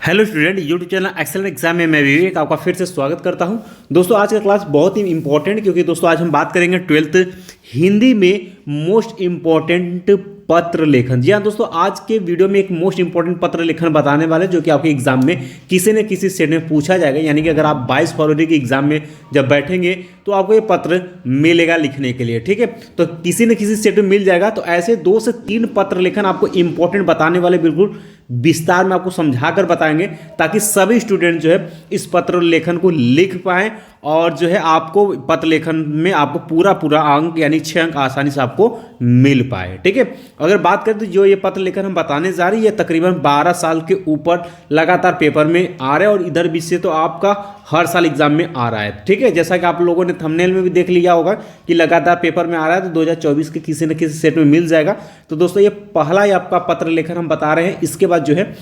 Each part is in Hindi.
Hello student, YouTube channel excellent exam में मैं विवेक आपका फिर से स्वागत करता हूं। दोस्तों आज का क्लास बहुत ही इंपॉर्टेंट, क्योंकि दोस्तों आज हम बात करेंगे 12th हिंदी में मोस्ट इंपॉर्टेंट पत्र लेखन। जी हाँ दोस्तों, आज के वीडियो में एक मोस्ट इंपॉर्टेंट पत्र लेखन बताने वाले, जो कि आपके एग्जाम में किसी न किसी सेट में पूछा जाएगा। यानी कि अगर आप 22 फरवरी के एग्जाम में जब बैठेंगे तो आपको ये पत्र मिलेगा लिखने के लिए, ठीक है। तो किसी न किसी सेट में मिल जाएगा। तो ऐसे 2 से 3 पत्र लेखन आपको इंपॉर्टेंट बताने वाले, बिल्कुल विस्तार में आपको समझाकर बताएंगे, ताकि सभी स्टूडेंट जो है इस पत्र लेखन को लिख पाएं और जो है आपको पत्र लेखन में आपको पूरा अंक यानी 6 अंक आसानी से आपको मिल पाए, ठीक है। अगर बात करें तो जो ये पत्र लेखन हम बताने जा रहे हैं, ये तकरीबन 12 साल के ऊपर लगातार पेपर में आ रहे हैं, और इधर विषय तो आपका हर साल एग्जाम में आ रहा है, ठीक है। जैसा कि आप लोगों ने थंबनेल में भी देख लिया होगा कि लगातार पेपर में आ रहा है, तो 2024 के किसी न किसी सेट में मिल जाएगा। तो दोस्तों ये पहला ही आपका पत्र लेखन हम बता रहे हैं। इसके बाद जो है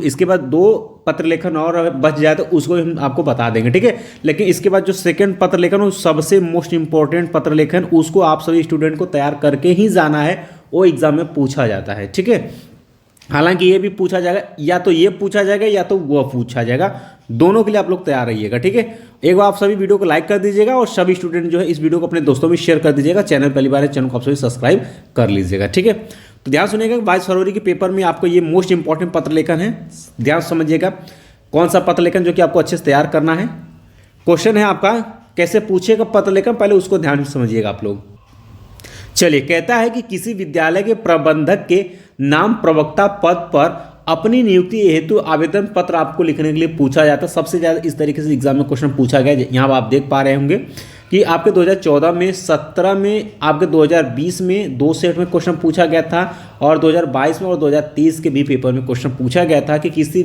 इसके बाद 2 पत्र लेखन और बच जाए तो उसको हम आपको बता देंगे, ठीक है। लेकिन इसके बाद जो सेकंड पत्र लेखन, वो सबसे मोस्ट इंपॉर्टेंट पत्र लेखन, उसको आप सभी स्टूडेंट को तैयार करके ही जाना है, वो एग्जाम में पूछा जाता है, ठीक है। हालांकि ये भी पूछा जाएगा, या तो ये पूछा जाएगा या तो वो पूछा जाएगा, दोनों के लिए आप लोग तैयार रहिएगा, ठीक है। एक बार आप सभी वीडियो को लाइक कर दीजिएगा और सभी स्टूडेंट जो है इस वीडियो को अपने दोस्तों में शेयर कर दीजिएगा। चैनल पहली बार है, चैनल को आप सभी सब्सक्राइब कर लीजिएगा, ठीक है। तो ध्यान सुनिएगा, 22 फरवरी के पेपर में आपको ये मोस्ट इंपॉर्टेंट पत्र लेखन है। ध्यान समझिएगा कौन सा पत्र लेखन जो कि आपको अच्छे से तैयार करना है। क्वेश्चन है आपका कैसे पूछेगा पत्र लेखन, पहले उसको ध्यान से समझिएगा आप लोग। चलिए, कहता है कि किसी विद्यालय के प्रबंधक के नाम प्रवक्ता पद पर अपनी नियुक्ति हेतु आवेदन पत्र आपको लिखने के लिए पूछा जाता है। सबसे ज़्यादा इस तरीके से एग्जाम में क्वेश्चन पूछा गया। यहाँ आप देख पा रहे होंगे कि आपके 2014 में, 17 में, आपके 2020 में 2 सेट में क्वेश्चन पूछा गया था, और 2022 में और 2023 के भी पेपर में क्वेश्चन पूछा गया था कि किसी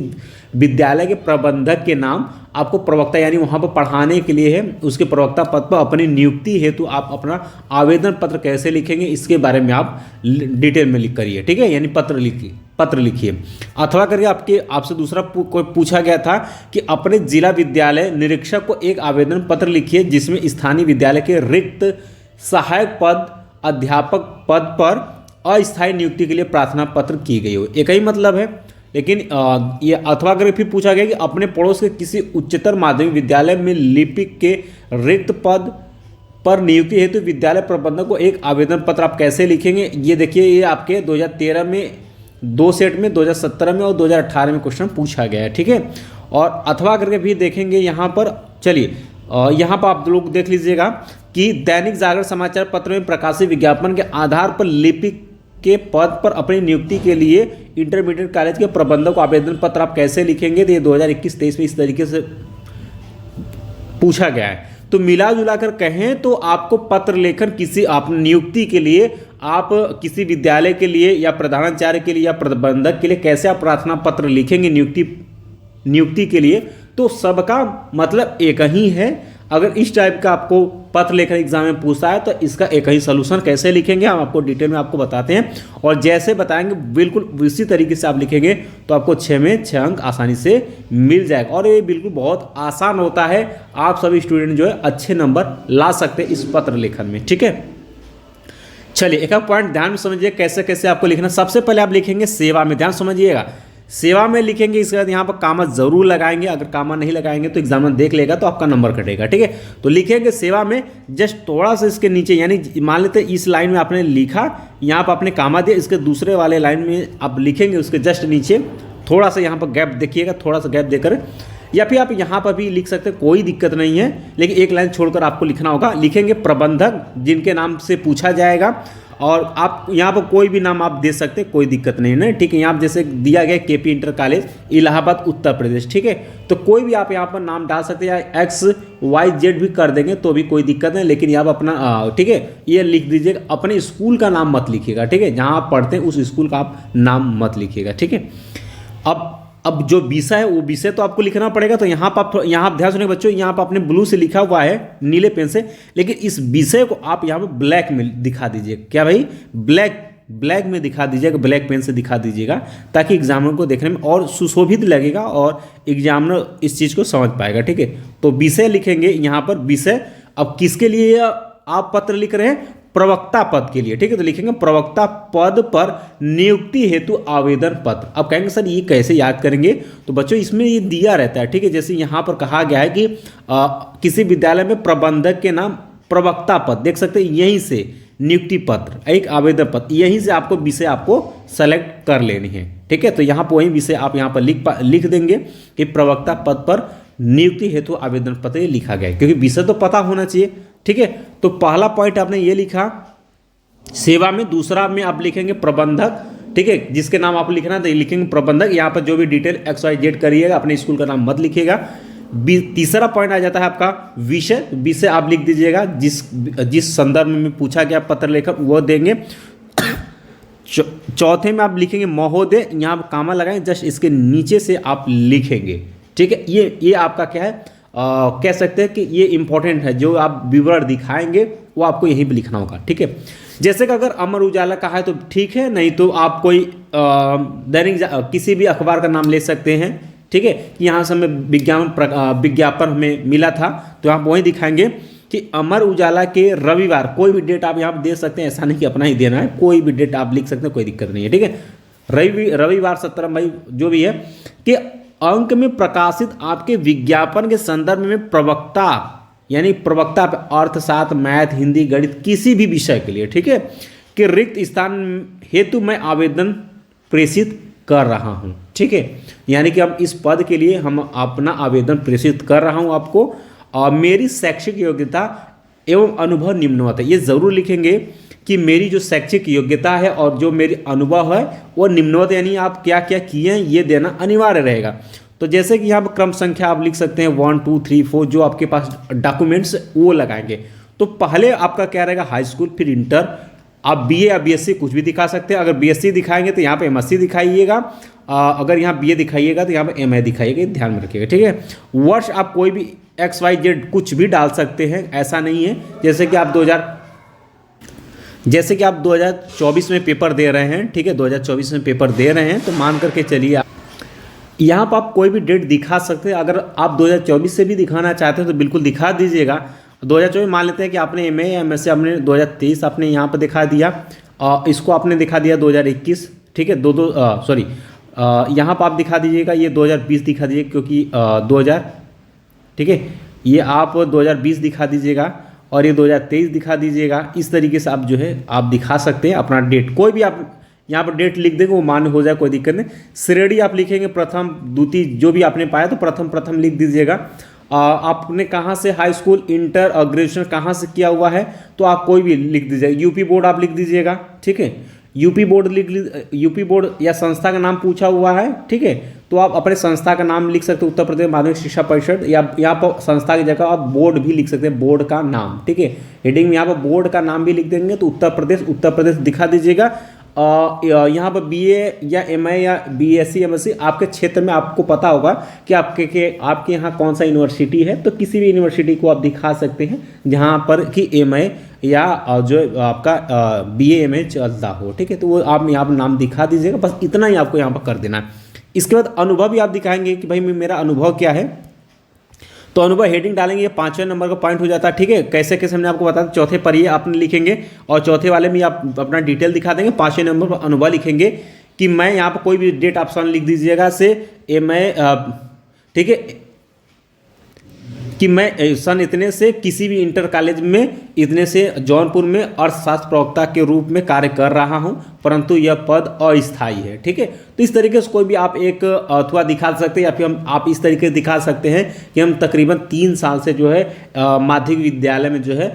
विद्यालय के प्रबंधक के नाम आपको प्रवक्ता यानी वहाँ पर पढ़ाने के लिए है, उसके प्रवक्ता पद पर अपनी नियुक्ति हेतु आप अपना आवेदन पत्र कैसे लिखेंगे, इसके बारे में आप डिटेल में लिख करिए, ठीक है। यानी पत्र लिखिए। अथवा करके आपसे दूसरा कोई पूछा गया था कि अपने जिला विद्यालय निरीक्षक को एक आवेदन पत्र लिखिए जिसमें स्थानीय विद्यालय के रिक्त सहायक पद, अध्यापक पद पर अस्थायी नियुक्ति के लिए प्रार्थना पत्र की गई हो। एक ही मतलब है, लेकिन ये अथवा करके फिर पूछा गया कि अपने पड़ोस के किसी उच्चतर माध्यमिक विद्यालय में लिपिक के रिक्त पद पर नियुक्ति हेतु विद्यालय प्रबंधक को एक आवेदन पत्र आप कैसे लिखेंगे। ये देखिए, ये आपके 2013 में 2 सेट में, 2017 में और 2018 में क्वेश्चन पूछा गया है, ठीक है। और अथवा करके भी देखेंगे यहाँ पर। चलिए, यहाँ पर आप लोग देख लीजिएगा कि दैनिक जागरण समाचार पत्र में प्रकाशित विज्ञापन के आधार पर लिपिक के पद पर अपनी नियुक्ति के लिए इंटरमीडिएट कॉलेज के प्रबंधक को आवेदन पत्र आप कैसे लिखेंगे। तो ये 2021-23 में इस तरीके से पूछा गया है। तो मिला जुला कर कहें तो आपको पत्र लेखन किसी आप नियुक्ति के लिए, आप किसी विद्यालय के लिए या प्रधानाचार्य के लिए या प्रबंधक के लिए कैसे आप प्रार्थना पत्र लिखेंगे नियुक्ति के लिए, तो सबका मतलब एक ही है। अगर इस टाइप का आपको पत्र लेखन एग्जाम में पूछा है तो इसका एक ही सलूशन कैसे लिखेंगे हम आपको डिटेल में आपको बताते हैं, और जैसे बताएंगे बिल्कुल इसी तरीके से आप लिखेंगे तो आपको 6 में 6 अंक आसानी से मिल जाएगा। और ये बिल्कुल बहुत आसान होता है, आप सभी स्टूडेंट जो है अच्छे नंबर ला सकते हैं इस पत्र लेखन में, ठीक है। चलिए, एक पॉइंट ध्यान में समझिए कैसे कैसे आपको लिखना। सबसे पहले आप लिखेंगे सेवा में, ध्यान समझिएगा, सेवा में लिखेंगे। इसके बाद यहाँ पर कामा जरूर लगाएंगे, अगर कामा नहीं लगाएंगे तो एग्जामिनर देख लेगा तो आपका नंबर कटेगा, ठीक है। तो लिखेंगे सेवा में, जस्ट थोड़ा सा इसके नीचे, यानी मान लेते हैं इस लाइन में आपने लिखा, यहाँ पर आपने कामा दिया, इसके दूसरे वाले लाइन में आप लिखेंगे उसके जस्ट नीचे थोड़ा सा यहाँ पर गैप देखिएगा, थोड़ा सा गैप देकर, या फिर आप यहाँ पर भी लिख सकते हैं, कोई दिक्कत नहीं है, लेकिन एक लाइन छोड़कर आपको लिखना होगा। लिखेंगे प्रबंधक जिनके नाम से पूछा जाएगा, और आप यहाँ पर कोई भी नाम आप दे सकते हैं, कोई दिक्कत नहीं है, ठीक है। यहाँ जैसे दिया गया KP inter college Allahabad Uttar Pradesh, ठीक है। तो कोई भी आप यहाँ पर नाम डाल सकते हैं, या XYZ भी कर देंगे तो भी कोई दिक्कत नहीं, लेकिन यहाँ अपना ठीक है ये लिख दीजिएगा। अपने स्कूल का नाम मत लिखिएगा, ठीक है, जहाँ आप पढ़ते हैं उस स्कूल का आप नाम मत लिखिएगा, ठीक है। अब जो विषय है वो विषय तो आपको लिखना पड़ेगा। तो यहाँ पर आप ध्यान सुनिए बच्चों, यहाँ पर आपने ब्लू से लिखा हुआ है नीले पेन से, लेकिन इस विषय को आप यहाँ पर ब्लैक में दिखा दीजिए। क्या भाई, ब्लैक में दिखा दीजिएगा, ब्लैक पेन से दिखा दीजिएगा, ताकि एग्जामिनर को देखने में और सुशोभित लगेगा और एग्जामिनर इस चीज़ को समझ पाएगा, ठीक है। तो विषय लिखेंगे यहाँ पर विषय। अब किसके लिए आप पत्र लिख रहे हैं, प्रवक्ता पद के लिए, ठीक है। तो लिखेंगे प्रवक्ता पद पर नियुक्ति हेतु आवेदन पत्र। अब कहेंगे सर ये कैसे याद करेंगे, तो बच्चों इसमें ये दिया रहता है, ठीक है। जैसे यहाँ पर कहा गया है कि किसी विद्यालय में प्रबंधक के नाम प्रवक्ता पद, देख सकते हैं यहीं से नियुक्ति पत्र, एक आवेदन पत्र, यहीं से आपको विषय आपको सेलेक्ट कर लेनी है, ठीक है। तो यहाँ पर वही विषय आप यहाँ पर लिख देंगे कि प्रवक्ता पद पर नियुक्ति हेतु आवेदन पत्र ये लिखा गया है, क्योंकि विषय तो पता होना चाहिए, ठीक है। तो पहला पॉइंट आपने ये लिखा सेवा में, दूसरा में आप लिखेंगे प्रबंधक, ठीक है, जिसके नाम आप लिखना तो लिखेंगे प्रबंधक। यहाँ पर जो भी डिटेल XYZ करिएगा, अपने स्कूल का नाम मत लिखिएगा। तीसरा पॉइंट आ जाता है आपका विषय, विषय आप लिख दीजिएगा जिस संदर्भ में पूछा गया पत्र लेखक वो देंगे। चौथे में आप लिखेंगे महोदय, यहाँ पर कामा लगाएं, जस्ट इसके नीचे से आप लिखेंगे, ठीक है। ये आपका क्या है, कह सकते हैं कि ये इंपॉर्टेंट है, जो आप विवरण दिखाएंगे वो आपको यहीं पे लिखना होगा, ठीक है। जैसे कि अगर अमर उजाला का है तो ठीक है, नहीं तो आप कोई दैनिक किसी भी अखबार का नाम ले सकते हैं, ठीक है। यहाँ से हमें विज्ञापन हमें मिला था तो आप वहीं दिखाएंगे कि अमर उजाला के रविवार, कोई भी डेट आप यहाँ पर दे सकते हैं, ऐसा नहीं कि अपना ही देना है, कोई भी डेट आप लिख सकते हैं, कोई दिक्कत नहीं है, ठीक है। रविवार 17 मई जो भी है कि अंक में प्रकाशित आपके विज्ञापन के संदर्भ में प्रवक्ता, यानी प्रवक्ता अर्थशास्त्र, मैथ, हिंदी, गणित, किसी भी विषय के लिए, ठीक है, कि रिक्त स्थान हेतु मैं आवेदन प्रेषित कर रहा हूं, ठीक है। यानी कि हम इस पद के लिए हम अपना आवेदन प्रेषित कर रहा हूं आपको, और मेरी शैक्षिक योग्यता एवं अनुभव निम्नवत है। ये जरूर लिखेंगे कि मेरी जो शैक्षिक योग्यता है और जो मेरी अनुभव है वो निम्नवत, यानी आप क्या क्या किए हैं ये देना अनिवार्य रहेगा। तो जैसे कि यहाँ पर क्रम संख्या आप लिख सकते हैं 1 2 3 4, जो आपके पास डॉक्यूमेंट्स वो लगाएंगे। तो पहले आपका क्या रहेगा हाई स्कूल, फिर इंटर, आप BA या BSc कुछ भी दिखा सकते हैं। अगर BSc दिखाएंगे तो यहाँ पे MSc दिखाइएगा, अगर यहाँ BA दिखाइएगा तो यहाँ पे MA दिखाइएगा, ध्यान में रखिएगा, ठीक है। वर्ष आप कोई भी XYZ कुछ भी डाल सकते हैं, ऐसा नहीं है। जैसे कि आप 2024 में पेपर दे रहे हैं, ठीक है, 2024 में पेपर दे रहे हैं, तो मान करके चलिए यहाँ पर आप कोई भी डेट दिखा सकते हैं। अगर आप 2024 से भी दिखाना चाहते हैं तो बिल्कुल दिखा दीजिएगा। 2024 मान लेते हैं कि आपने MA या MSc आपने 2023 आपने यहाँ पर दिखा दिया, इसको आपने दिखा दिया 2021, ठीक है, सॉरी यहाँ पर आप दिखा दीजिएगा, ये 2020 दिखा दीजिए, क्योंकि 2000, ठीक है, ये आप 2020 दिखा दीजिएगा और ये 2023 दिखा दीजिएगा। इस तरीके से आप जो है आप दिखा सकते हैं अपना डेट, कोई भी आप यहाँ पर डेट लिख देंगे वो मान्य हो जाए, कोई दिक्कत नहीं। श्रेणी आप लिखेंगे प्रथम द्वितीय, जो भी आपने पाया तो प्रथम लिख दीजिएगा। आपने कहाँ से हाई स्कूल, इंटर और ग्रेजुएशन कहाँ से किया हुआ है तो आप कोई भी लिख दीजिएगा। यूपी बोर्ड आप लिख दीजिएगा, ठीक है, यूपी बोर्ड या संस्था का नाम पूछा हुआ है, ठीक है, तो आप अपने संस्था का नाम लिख सकते हैं, उत्तर प्रदेश माध्यमिक शिक्षा परिषद, या यहाँ पर संस्था की जगह आप बोर्ड भी लिख सकते हैं, बोर्ड का नाम, ठीक है। हेडिंग में यहाँ पर बोर्ड का नाम भी लिख देंगे तो उत्तर प्रदेश दिखा दीजिएगा। यहाँ पर BA या MA या BSc MSc आपके क्षेत्र में आपको पता होगा कि आपके यहाँ कौन सा यूनिवर्सिटी है, तो किसी भी यूनिवर्सिटी को आप दिखा सकते हैं जहाँ पर कि MA या जो आपका BA MA चलता हो, ठीक है, तो वो आप यहाँ पर नाम दिखा दीजिएगा। बस इतना ही आपको यहाँ पर कर देना है। इसके बाद अनुभव भी आप दिखाएंगे कि भाई मेरा अनुभव क्या है, तो अनुभव हेडिंग डालेंगे, ये 5वें नंबर का पॉइंट हो जाता है, ठीक है। कैसे हमने आपको बताया, चौथे पर ये आपने लिखेंगे और चौथे वाले में आप अपना डिटेल दिखा देंगे। 5वें नंबर पर अनुभव लिखेंगे कि मैं यहाँ पर कोई भी डेट ऑप्शन लिख दीजिएगा से मैं, ठीक है, कि मैं सन इतने से किसी भी इंटर कॉलेज में इतने से जौनपुर में अर्थशास्त्र प्रवक्ता के रूप में कार्य कर रहा हूं, परंतु यह पद अस्थायी है, ठीक है। तो इस तरीके से कोई भी आप एक अथवा दिखा सकते हैं, या फिर आप इस तरीके से दिखा सकते हैं कि हम तकरीबन 3 साल से जो है माध्यमिक विद्यालय में जो है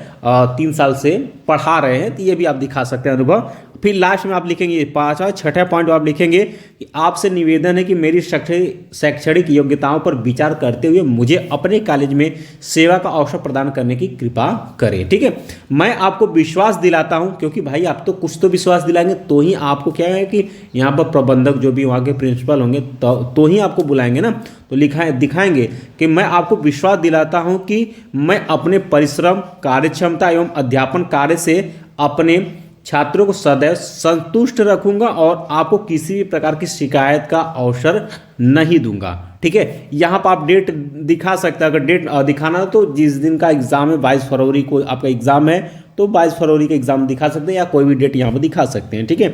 3 साल से पढ़ा रहे हैं, तो ये भी आप दिखा सकते हैं अनुभव। फिर लास्ट में आप लिखेंगे 6वां पॉइंट आप लिखेंगे कि आपसे निवेदन है कि मेरी शैक्षणिक योग्यताओं पर विचार करते हुए मुझे अपने कॉलेज में सेवा का अवसर प्रदान करने की कृपा करें, ठीक है। मैं आपको विश्वास दिलाता हूं, क्योंकि भाई आप तो कुछ तो विश्वास दिलाएंगे तो ही आपको क्या है कि यहाँ पर प्रबंधक जो भी वहाँ के प्रिंसिपल होंगे तो ही आपको बुलाएंगे ना, तो दिखाएंगे कि मैं आपको विश्वास दिलाता हूँ कि मैं अपने परिश्रम, कार्यक्षमता एवं अध्यापन कार्य से अपने छात्रों को सदैव संतुष्ट रखूंगा और आपको किसी भी प्रकार की शिकायत का अवसर नहीं दूंगा, ठीक है। यहाँ पर आप डेट दिखा सकते हैं, अगर डेट दिखाना तो जिस दिन का एग्जाम है 22 फरवरी को आपका एग्जाम है, तो 22 फरवरी का एग्जाम दिखा सकते हैं या कोई भी डेट यहाँ पर दिखा सकते हैं। ठीक है,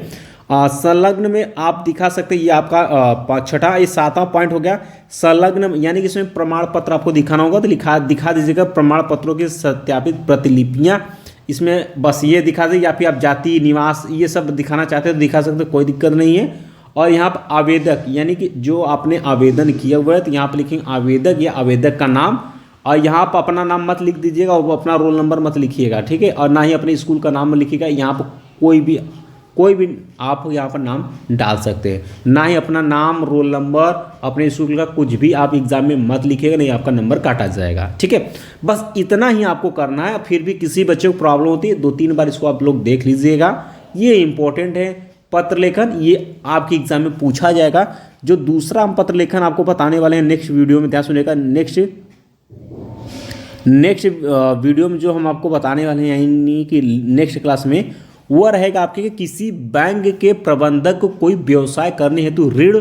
संलग्न में आप दिखा सकते हैं, ये आपका छठा ये 7वां पॉइंट हो गया। संलग्न यानी कि इसमें प्रमाण पत्र आपको दिखाना होगा तो दिखा दीजिएगा प्रमाण पत्रों की सत्यापित प्रतिलिपियाँ। इसमें बस ये दिखा दीजिए, या फिर आप जाति निवास ये सब दिखाना चाहते हैं तो दिखा सकते हैं, कोई दिक्कत नहीं है। और यहाँ पर आवेदक यानी कि जो आपने आवेदन किया हुआ है तो यहाँ पर लिखेंगे आवेदक या आवेदक का नाम, और यहाँ पर अपना नाम मत लिख दीजिएगा और अपना रोल नंबर मत लिखिएगा। ठीक है, और ना ही अपने स्कूल का नाम लिखिएगा। यहाँ पर कोई भी आप यहाँ पर नाम डाल सकते हैं, ना ही अपना नाम रोल नंबर अपने स्कूल का कुछ भी आप एग्जाम में मत लिखिएगा, नहीं आपका नंबर काटा जाएगा। ठीक है, बस इतना ही आपको करना है। फिर भी किसी बच्चे को प्रॉब्लम होती है 2-3 बार इसको आप लोग देख लीजिएगा, ये इंपॉर्टेंट है। पत्र लेखन ये आपके एग्जाम में पूछा जाएगा। जो दूसरा हम पत्र लेखन आपको बताने वाले हैं नेक्स्ट वीडियो में, ध्यान सुनिएगा। नेक्स्ट वीडियो में जो हम आपको बताने वाले हैं यानी कि नेक्स्ट क्लास में, वह रहेगा आपके कि किसी बैंक के प्रबंधक को कोई व्यवसाय करने हेतु ऋण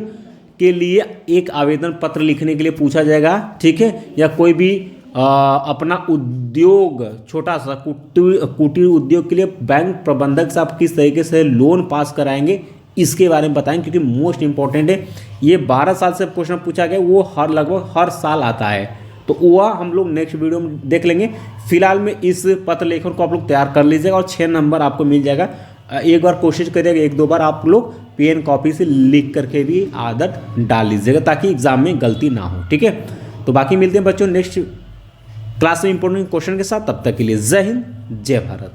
के लिए एक आवेदन पत्र लिखने के लिए पूछा जाएगा। ठीक है, या कोई भी अपना उद्योग छोटा सा कुटीर उद्योग के लिए बैंक प्रबंधक से आप किस तरीके से लोन पास कराएंगे इसके बारे में बताएंगे, क्योंकि मोस्ट इंपॉर्टेंट है। ये 12 साल से क्वेश्चन पूछा गया, वो लगभग हर साल आता है, तो वह हम लोग नेक्स्ट वीडियो में देख लेंगे। फिलहाल में इस पत्र लेखन को आप लोग तैयार कर लीजिएगा और 6 नंबर आपको मिल जाएगा। एक बार कोशिश करिएगा, 1-2 बार आप लोग पेन कॉपी से लिख करके भी आदत डाल लीजिएगा ताकि एग्जाम में गलती ना हो। ठीक है, तो बाकी मिलते हैं बच्चों नेक्स्ट क्लास में इंपॉर्टेंट क्वेश्चन के साथ। तब तक के लिए जय हिंद, जय भारत।